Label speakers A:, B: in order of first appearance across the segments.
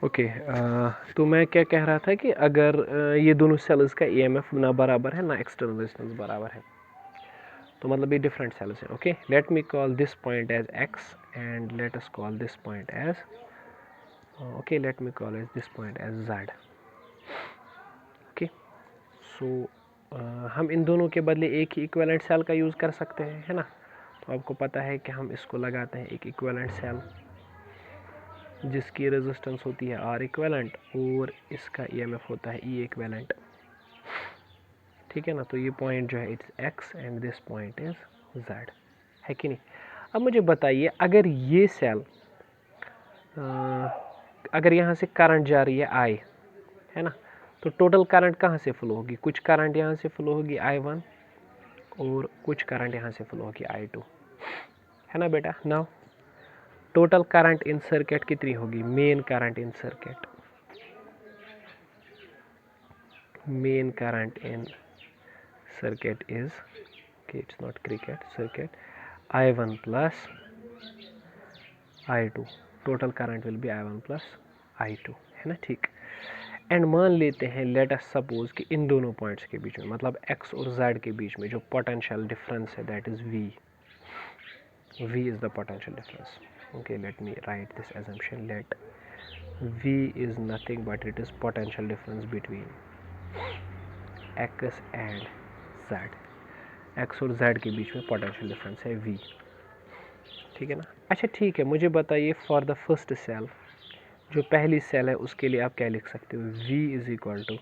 A: Okay तो मैं क्या कह रहा था कि अगर ये दोनों सेल्स का ईएमएफ ना बराबर है ना एक्सटर्नल रेजिस्टेंस बराबर है, तो मतलब ये डिफरेंट सेल्स हैं. Okay, let me call this point as X and let us call this point as okay let me call as this point as Z. Okay, so हम इन दोनों के बदले एक ही इक्विवेलेंट सेल का यूज़ कर सकते हैं, है ना. तो आपको पता है कि हम इसको लगाते हैं एक इक्विवेलेंट सेल जिसकी रेजिस्टेंस होती है आर इक्विवेलेंट और इसका ईएमएफ होता है ई इक्विवेलेंट. ठीक है ना. तो ये पॉइंट जो है it's x and this point is Z, है कि नहीं. अब मुझे बताइए, अगर ये सेल अगर यहाँ से करंट जा रही है आई, है ना, तो टोटल करंट कहाँ से फ्लो होगी. कुछ करंट यहाँ से फ्लो होगी I1 और कुछ करंट यहाँ से फ्लो होगी I2, है ना बेटा. Now total current in circuit कितनी होगी. Main current in circuit, main current in circuit is, okay, it's not cricket, circuit, I1 plus I2. Total current will be I1 plus I2, है ना. ठीक. And मान लेते हैं, लेट अस सपोज कि इन दोनों पॉइंट्स के बीच में, मतलब x और z के बीच में जो पोटेंशियल डिफरेंस है that is v. v is the potential difference. Okay, let me write this assumption. Let v is nothing but it is potential difference between x and z. x और z के बीच में potential difference है v. ठीक है ना. अच्छा ठीक है, मुझे बताइए फॉर द फर्स्ट सेल, जो पहली सेल है उसके लिए आप क्या लिख सकते हो. v is equal to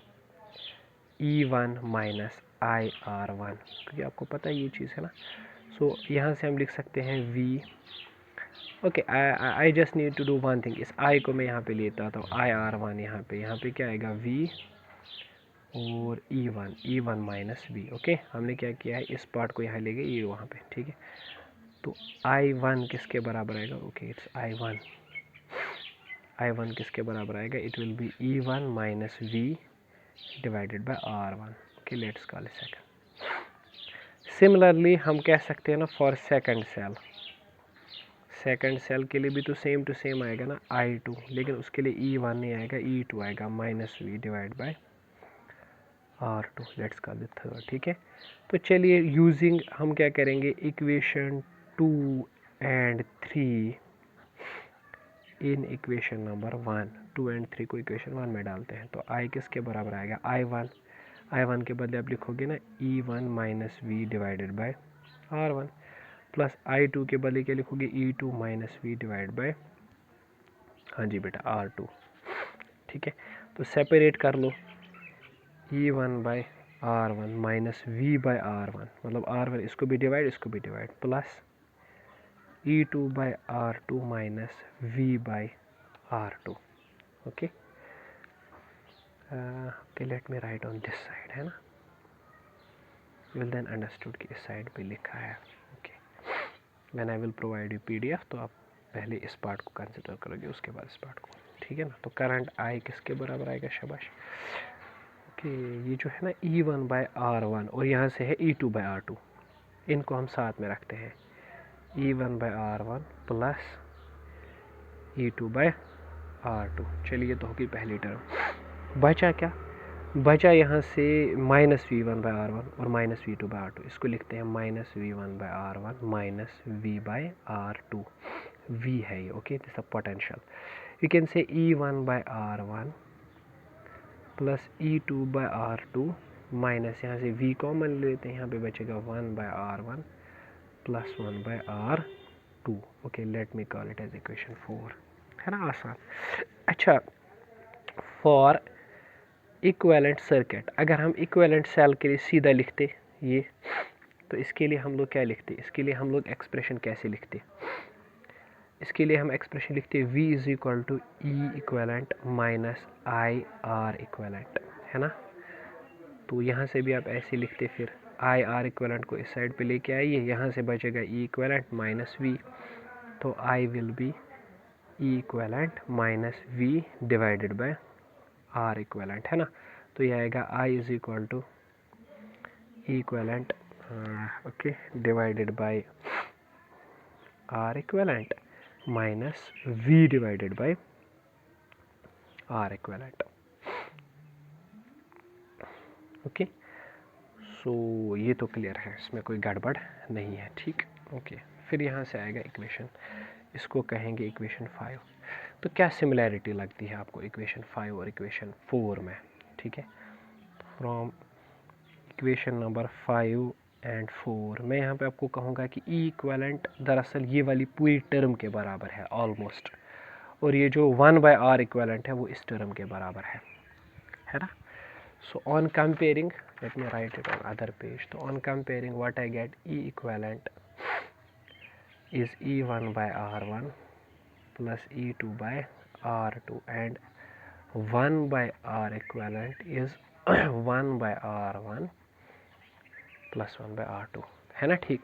A: E1 minus IR1, क्योंकि आपको पता है ये चीज़ है ना. सो यहाँ से हम लिख सकते हैं v. Okay, I just need to do one thing. इस I को मैं यहाँ पे लेता हूँ, IR1 यहाँ पे क्या आएगा v और E1 माइनस v. ओके, हमने क्या किया है, इस पार्ट को यहाँ ले गए, ये वहाँ पे. ठीक है, तो I1 किसके बराबर आएगा. ओके, इट्स I1 किसके बराबर आएगा. It will be E1 minus v divided by R1. Okay, let's call it second. Similarly हम कह सकते हैं ना for second cell. Second cell के लिए भी तो सेम टू सेम आएगा ना I2, लेकिन उसके लिए E1 नहीं आएगा, E2 आएगा minus v divide by R2. Let's call it third. ठीक है, तो चलिए यूजिंग हम क्या करेंगे, equation 2 and 3 in equation number 1, 2 and 3 को इक्वेशन 1 में डालते हैं. तो I किसके बराबर आएगा, I1 के बदले आप लिखोगे ना E1 minus v divided by R1, plus I2 के बदले क्या लिखोगे, E2 minus v divide by, हाँ जी बेटा, R2. ठीक है, तो सेपरेट कर लो. E1 by R1 minus v by R1, मतलब R1 इसको भी divide plus E2 by R2 minus v by R2. Okay, okay, let me write on this side, है ना. यू विल देन अंडरस्टूड कि इस साइड पे लिखा है. Okay, when I will provide you PDF, तो आप पहले इस पार्ट को कंसिडर करोगे, उसके बाद इस पार्ट को. ठीक है ना. तो करंट I किसके बराबर आएगा, शाबाश. ओके, ये जो है ना E1 बाय R1 और यहाँ से है E2 बाय R2, इनको हम साथ में रखते हैं. E1 by R1 plus E2 by R2. चलिए, तो होगी पहली टर्म. बचा क्या, बचा यहाँ से माइनस V1 बाय R1 और माइनस V2 बाय R2. इसको लिखते हैं minus V1 by R1 minus V by R2. V है ये. Okay, this a potential. You can say E1 by R1 plus E2 by R2 minus, यहाँ से V common लेते हैं, यहाँ पे बचेगा 1 by R1 plus 1 by R2. Okay, let me call it as equation 4, है ना, आसान. अच्छा, फॉर इक्विवेलेंट सर्किट, अगर हम इक्विवेलेंट सेल के लिए सीधा लिखते ये, तो इसके लिए हम लोग क्या लिखते, इसके लिए हम लोग एक्सप्रेशन कैसे लिखते. इसके लिए हम एक्सप्रेशन लिखते v is equal to E equivalent minus I R equivalent, है ना. तो यहाँ से भी आप ऐसे लिखते, फिर आई आर इक्वेलेंट को इस साइड पे लेके आइए, यहाँ से बचेगा ई इक्वेलेंट माइनस वी. तो I will be E equivalent minus V divided by R equivalent, है ना. तो ये आएगा I is equal to E equivalent okay divided by R equivalent minus v divided by R equivalent. Okay, so ये तो clear है, इसमें कोई गड़बड़ नहीं है, ठीक। ओके, फिर यहाँ से आएगा इक्वेशन, इसको कहेंगे इक्वेशन 5। तो क्या सिमिलैरिटी लगती है आपको इक्वेशन 5 और इक्वेशन 4 में, ठीक है। फ्रॉम इक्वेशन नंबर 5 एंड 4 मैं यहाँ पे आपको कहूँगा कि ई इक्विवेलेंट दरअसल ये वाली पूरी टर्म के बराबर है ऑलमोस्ट, और ये जो 1/r इक्विवेलेंट है वो इस टर्म के बराबर है ना। So on comparing, let me write it on other page, तो on comparing what I get, E equivalent is E1/R1 plus E2/R2 and 1/R equivalent is 1/R1 plus 1/R2, है ना, ठीक।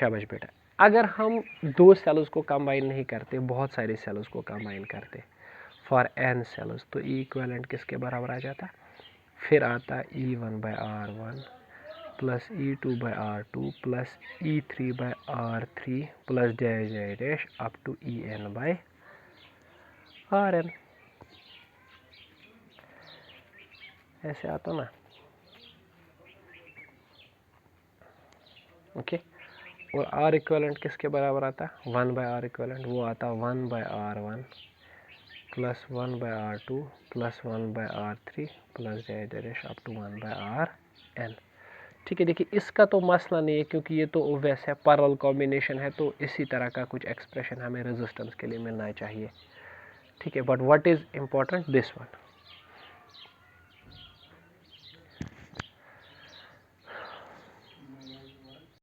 A: शाबाश बेटा। अगर हम दो सेल्स को कंबाइन नहीं करते, बहुत सारे सेल्स को कंबाइन करते फॉर n सेल्स, तो E इक्विवेलेंट किसके बराबर आ जाता, फिर आता E1/R1 plus E2/R2 plus E3/R3 plus dash up to En/Rn, ऐसे आता ना। ओके, और R इक्विवेलेंट किसके बराबर आता, 1/R इक्विवेलेंट, वो आता 1/R1 plus 1/R2 plus 1/R3 plus dash up to 1/Rn, ठीक है। देखिए इसका तो मसला नहीं है क्योंकि ये तो वैसे पैरेलल कॉम्बिनेशन है, तो इसी तरह का कुछ एक्सप्रेशन हमें रेजिस्टेंस के लिए मिलना चाहिए, ठीक है। But what is important, this one,